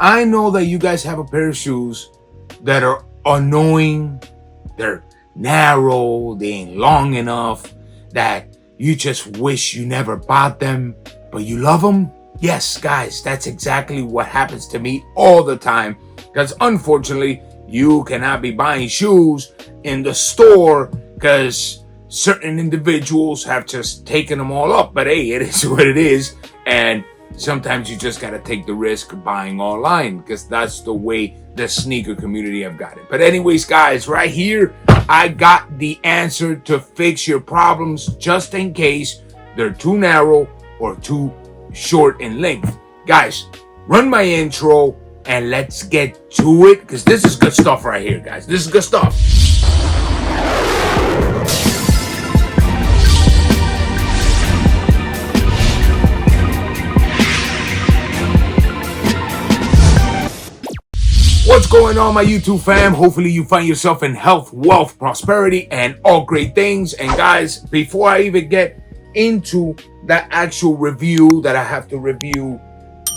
I know that you guys have a pair of shoes that are annoying, they're narrow, they ain't long enough, that you just wish you never bought them, but you love them. Yes, guys, that's exactly what happens to me all the time, because unfortunately, you cannot be buying shoes in the store because certain individuals have just taken them all up. But hey, it is what it is. And sometimes you just got to take the risk of buying online, because that's the way the sneaker community have got it. But anyways, guys, right here, I got the answer to fix your problems just in case they're too narrow or too short in length. Guys, run my intro and let's get to it, because this is good stuff right here, guys. This is good stuff. What's going on, my YouTube fam? Hopefully you find yourself in health, wealth, prosperity, and all great things. And guys, before I even get into the actual review that I have to review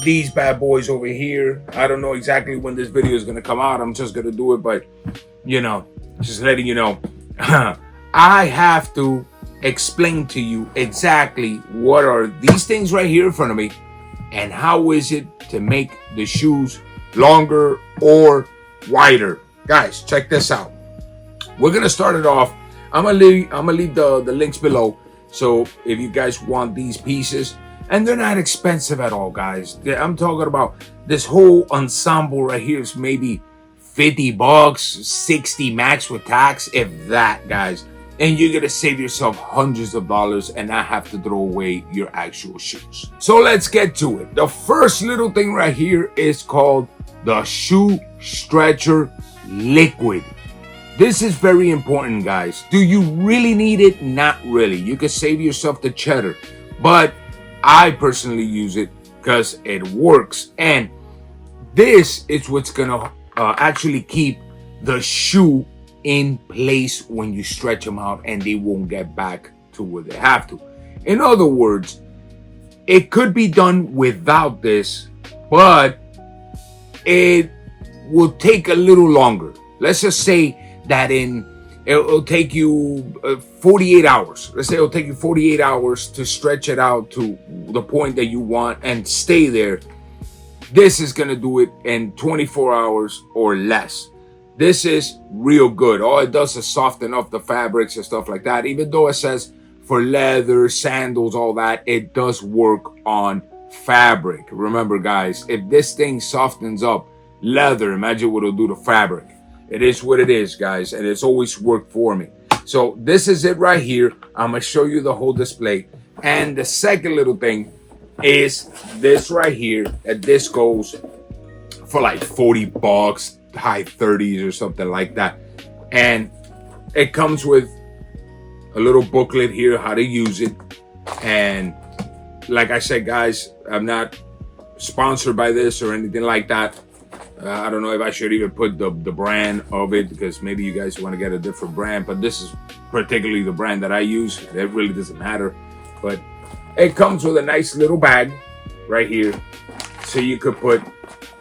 these bad boys over here, I don't know exactly when this video is going to come out. I'm just going to do it, but you know, just letting you know, I have to explain to you exactly what are these things right here in front of me and how is it to make the shoes longer or wider. Guys, check this out. We're gonna start it off. I'm gonna leave the links below, so if you guys want these pieces, and they're not expensive at all, guys. I'm talking about this whole ensemble right here is maybe 50 bucks, 60 max with tax, if that, guys. And you're gonna save yourself hundreds of dollars and not have to throw away your actual shoes. So let's get to it. The first little thing right here is called the Shoe Stretcher Liquid. This is very important, guys. Do you really need it? Not really. You can save yourself the cheddar, but I personally use it because it works. And this is what's gonna actually keep the shoe in place when you stretch them out, and they won't get back to where they have to. In other words, it could be done without this, but it will take a little longer. Let's just say that it'll take you 48 hours. Let's say it'll take you 48 hours to stretch it out to the point that you want and stay there. This is gonna do it in 24 hours or less. This is real good. All it does is soften up the fabrics and stuff like that. Even though it says for leather, sandals, all that, it does work on fabric. Remember, guys, if this thing softens up leather, imagine what it'll do to fabric. It is what it is, guys, and it's always worked for me. So this is it right here. I'm gonna show you the whole display. And the second little thing is this right here, and this goes for like 40 bucks, high 30s or something like that. And it comes with a little booklet here, how to use it. And like I said, guys, I'm not sponsored by this or anything like that. I don't know if I should even put the brand of it, because maybe you guys want to get a different brand, but this is particularly the brand that I use. It really doesn't matter. But it comes with a nice little bag right here, so you could put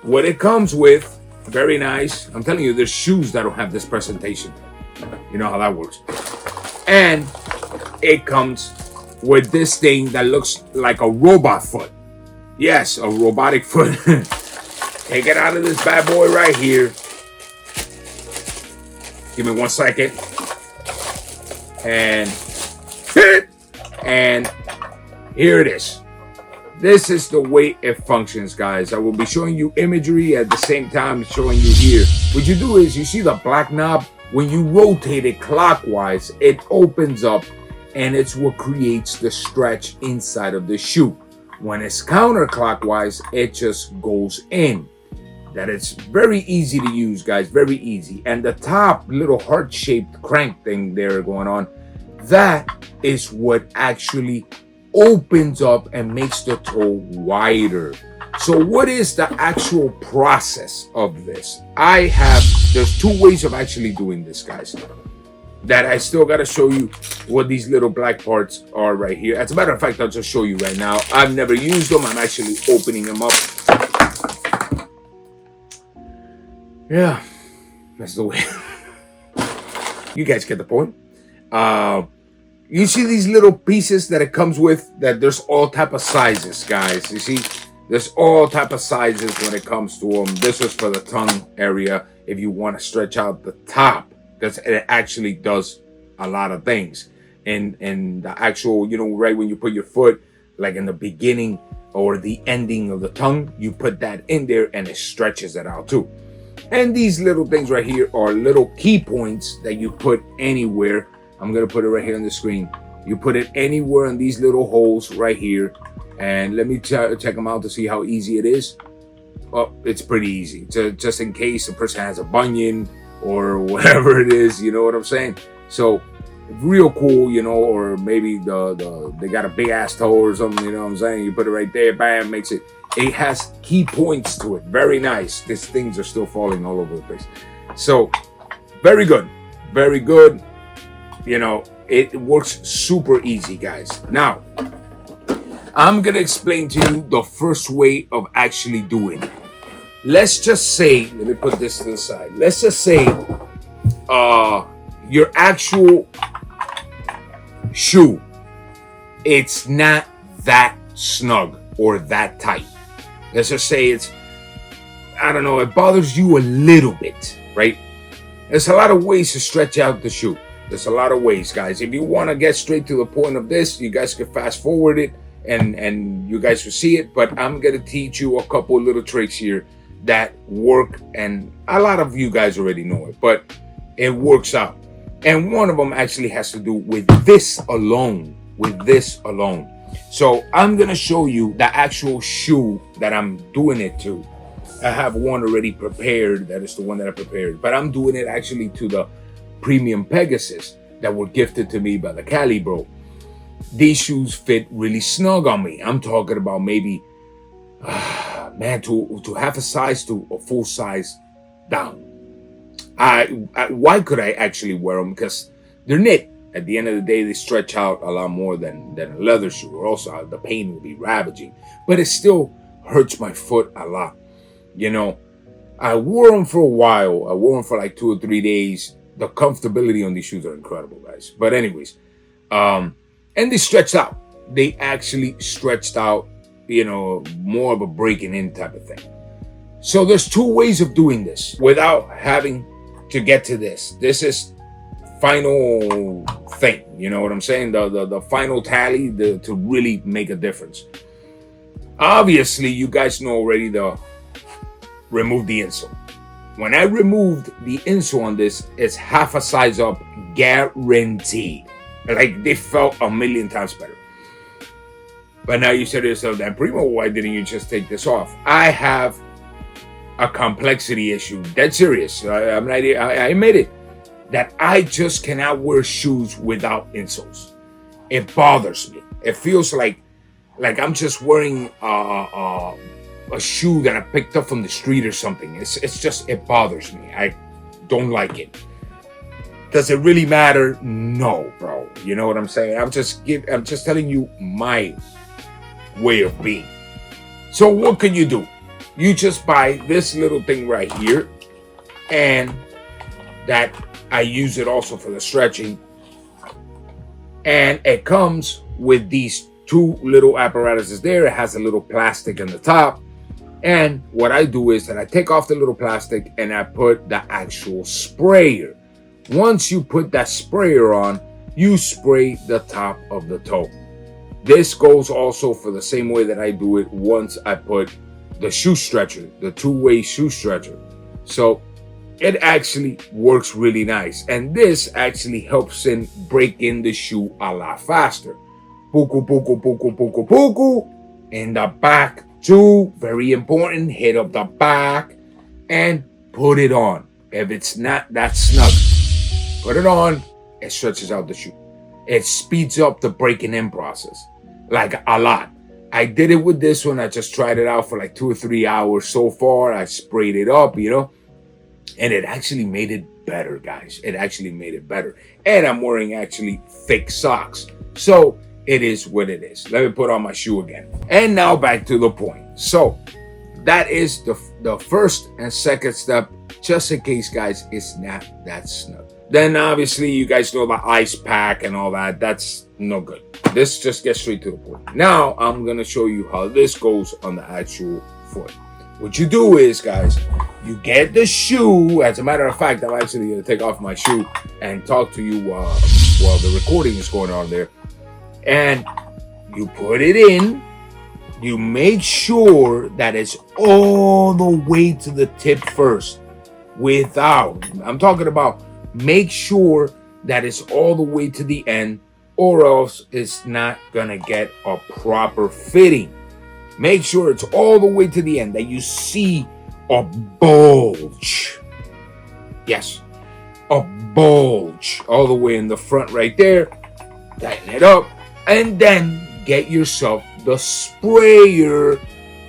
what it comes with. Very nice. I'm telling you, there's shoes that don't have this presentation. You know how that works. And it comes with this thing that looks like a robot foot. Yes, a robotic foot. Take it out of this bad boy right here. Give me 1 second. And here it is. This is the way it functions, guys. I will be showing you imagery at the same time showing you here. What you do is, you see the black knob? When you rotate it clockwise, it opens up, and it's what creates the stretch inside of the shoe. When it's counterclockwise, it just goes in. That it's very easy to use, guys, very easy. And the top little heart-shaped crank thing there going on, that is what actually opens up and makes the toe wider. So what is the actual process of this? There's two ways of actually doing this, guys, that I still got to show you what these little black parts are right here. As a matter of fact, I'll just show you right now. I've never used them. I'm actually opening them up. Yeah, that's the way. You guys get the point. You see these little pieces that it comes with, that there's all type of sizes, guys. You see, there's all type of sizes when it comes to them. This is for the tongue area if you want to stretch out the top, because it actually does a lot of things. And the actual, right when you put your foot, like in the beginning or the ending of the tongue, you put that in there and it stretches it out too. And these little things right here are little key points that you put anywhere. I'm going to put it right here on the screen. You put it anywhere in these little holes right here. And let me check them out to see how easy it is. Oh, it's pretty easy. Just in case a person has a bunion or whatever it is, you know what I'm saying? So real cool, or maybe they got a big ass toe or something, you know what I'm saying? You put it right there, bam, makes it. It has key points to it. Very nice. These things are still falling all over the place. So very good. Very good. It works super easy, guys. Now, I'm going to explain to you the first way of actually doing it. Let's just say, let me put this to the side. Let's just say your actual shoe, it's not that snug or that tight. Let's just say it's, I don't know, it bothers you a little bit, right? There's a lot of ways to stretch out the shoe. There's a lot of ways, guys. If you want to get straight to the point of this, you guys can fast forward it and you guys will see it. But I'm going to teach you a couple little tricks here that work. And a lot of you guys already know it, but it works out. And one of them actually has to do with this alone, So I'm going to show you the actual shoe that I'm doing it to. I have one already prepared. That is the one that I prepared. But I'm doing it actually to the premium Pegasus that were gifted to me by the Cali bro. These shoes fit really snug on me. I'm talking about maybe, man, to half a size to a full size down. Why could I actually wear them? Because they're knit. At the end of the day, they stretch out a lot more than a leather shoe, or also the pain will be ravaging. But it still hurts my foot a lot. I wore them for a while. I wore them for like 2 or 3 days. The comfortability on these shoes are incredible, guys. But anyways, and they stretched out. They actually stretched out, more of a breaking in type of thing. So there's 2 ways of doing this without having to get to this. This is final thing. You know what I'm saying? The final tally to really make a difference. Obviously, you guys know already remove the insole. When I removed the insole on this, it's half a size up, guaranteed. Like, they felt a million times better. But now you say to yourself, then Primo, why didn't you just take this off? I have a complexity issue. Dead serious. I admit it. That I just cannot wear shoes without insoles. It bothers me. It feels like I'm just wearing a shoe that I picked up from the street or something. It's just, it bothers me. I don't like it. Does it really matter? No, bro. You know what I'm saying? I'm just telling you my way of being. So what can you do? You just buy this little thing right here, and that I use it also for the stretching. And it comes with these 2 little apparatuses there. It has a little plastic in the top. And what I do is that I take off the little plastic and I put the actual sprayer. Once you put that sprayer on, you spray the top of the toe. This goes also for the same way that I do it once I put the shoe stretcher, the 2-way shoe stretcher. So it actually works really nice. And this actually helps in break in the shoe a lot faster. Puku, puku, puku, puku, puku. In the back too, very important. Hit up the back and put it on. If it's not that snug, put it on. It stretches out the shoe. It speeds up the breaking in process, like a lot. I did it with this one. I just tried it out for like 2 or 3 hours so far. I sprayed it up, and it actually made it better, guys. It actually made it better. And I'm wearing actually thick socks. So it is what it is. Let me put on my shoe again. And now back to the point. So that is the first and second step, just in case, guys, is not that snug. Then obviously you guys know the ice pack and all that. That's no good. This just gets straight to the point. Now I'm gonna show you how this goes on the actual foot. What you do is, guys, you get the shoe. As a matter of fact, I'm actually gonna take off my shoe and talk to you while the recording is going on there. And you put it in. You make sure that it's all the way to the tip first. I'm talking about, make sure that it's all the way to the end, or else it's not gonna get a proper fitting. Make sure it's all the way to the end, that you see a bulge. Yes, a bulge all the way in the front right there. Tighten it up, and then get yourself the sprayer.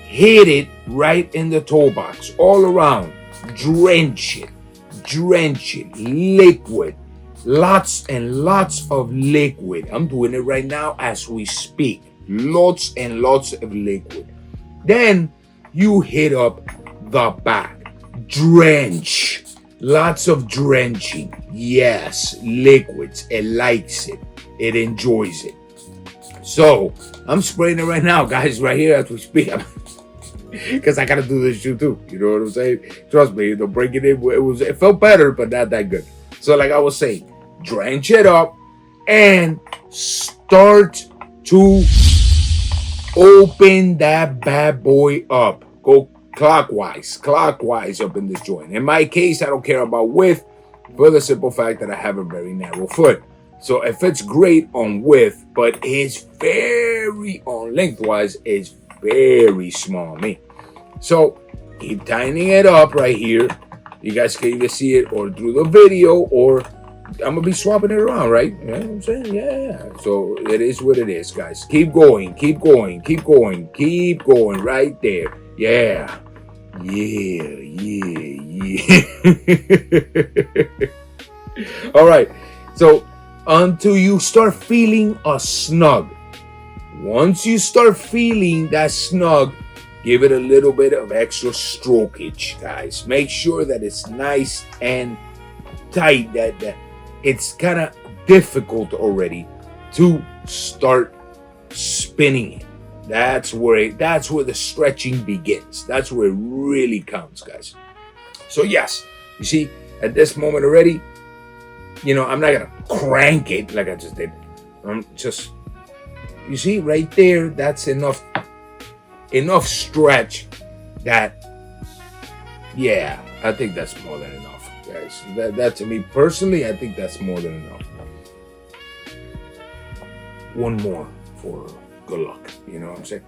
Hit it right in the toe box, all around. Drench it, liquid. Lots and lots of liquid. I'm doing it right now as we speak. Lots and lots of liquid. Then you hit up the back. Drench. Lots of drenching. Yes, liquids. It likes it. It enjoys it. So I'm spraying it right now, guys, right here as we speak. Because I gotta do this shoe too. You know what I'm saying? Trust me, the breaking it felt better, but not that good. So like I was saying, drench it up and start to open that bad boy up. Go clockwise up in this joint. In my case, I don't care about width for the simple fact that I have a very narrow foot. So it fits great on width, but it's very on lengthwise, it's very small on me. So keep tightening it up right here. You guys can either see it or through the video, or I'm gonna be swapping it around, right? You know what I'm saying? Yeah. So it is what it is, guys. Keep going right there. Yeah. All right. So until you start feeling a snug. Once you start feeling that snug, give it a little bit of extra strokage, guys. Make sure that it's nice and tight, that it's kind of difficult already to start spinning it. That's where the stretching begins. That's where it really counts, guys. So yes, you see, at this moment already, you know, I'm not gonna crank it like I just did. I'm just, you see right there, that's enough stretch that, yeah, I think that's more than enough, guys. That to me personally, I think that's more than enough. One more for good luck, you know what I'm saying?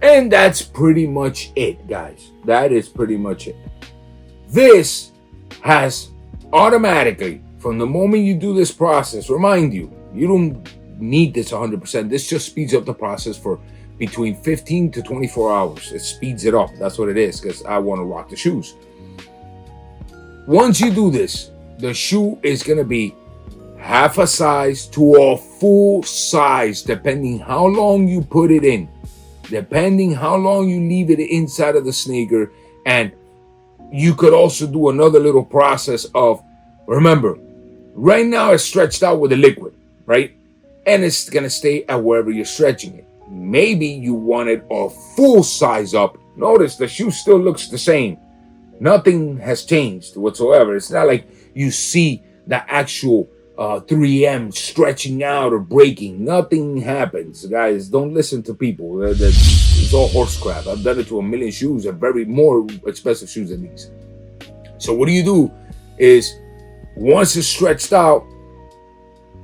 And that's pretty much it, guys. That is pretty much it. This has automatically, from the moment you do this process, remind you, you don't need this 100%. This just speeds up the process for between 15 to 24 hours. It speeds it up. That's what it is, because I want to rock the shoes. Once you do this, the shoe is going to be half a size to a full size, depending how long you put it in, depending how long you leave it inside of the sneaker. And you could also do another little process of, remember, right now it's stretched out with a liquid, right? And it's going to stay at wherever you're stretching it. Maybe you wanted a full size up. Notice the shoe still looks the same. Nothing has changed whatsoever. It's not like you see the actual 3M stretching out or breaking. Nothing happens, guys. Don't listen to people. It's all horse crap. I've done it to a million shoes, and very more expensive shoes than these. So what do is, once it's stretched out,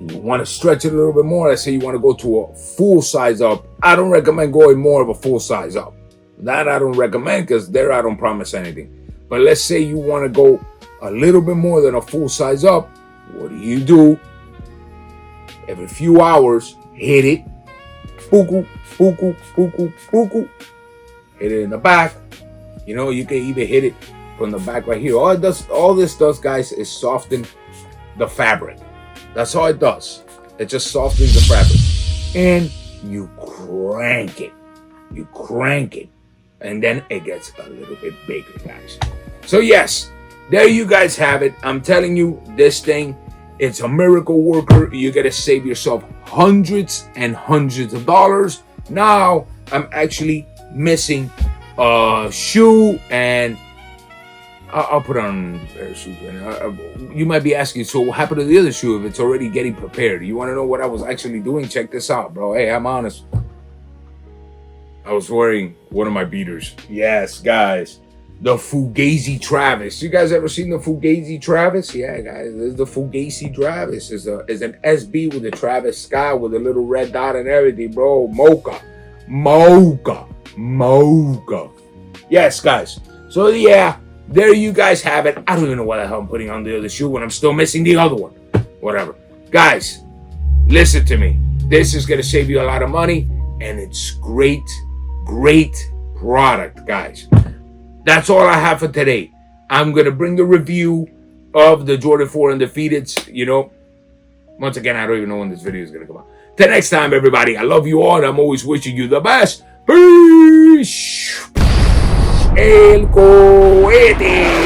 you want to stretch it a little bit more. Let's say you want to go to a full size up. I don't recommend going more of a full size up. That I don't recommend, because there I don't promise anything. But let's say you want to go a little bit more than a full size up. What do? Every few hours, hit it. Puku, puku, puku, puku. Hit it in the back. You know, you can even hit it from the back right here. All this does, guys, is soften the fabric. That's all it does. It just softens the fabric. And you crank it. and then it gets a little bit bigger, guys. So yes, there you guys have it. I'm telling you, this thing, it's a miracle worker. You're gonna save yourself hundreds and hundreds of dollars. Now I'm actually missing a shoe, and I'll put on a pair of shoes. You might be asking, so what happened to the other shoe if it's already getting prepared? You want to know what I was actually doing? Check this out, bro. Hey, I'm honest. I was wearing one of my beaters. Yes, guys. The Fugazi Travis. You guys ever seen the Fugazi Travis? Yeah, guys. This is the Fugazi Travis. It's an SB with a Travis Sky with a little red dot and everything, bro. Mocha. Yes, guys. So, yeah. There you guys have it. I don't even know what the hell I'm putting on the other shoe when I'm still missing the other one. Whatever. Guys, listen to me. This is going to save you a lot of money, and it's great product, guys. That's all I have for today. I'm going to bring the review of the Jordan 4 Undefeateds. You know, once again, I don't even know when this video is going to come out. Till next time, everybody. I love you all, and I'm always wishing you the best. Peace. El cohete.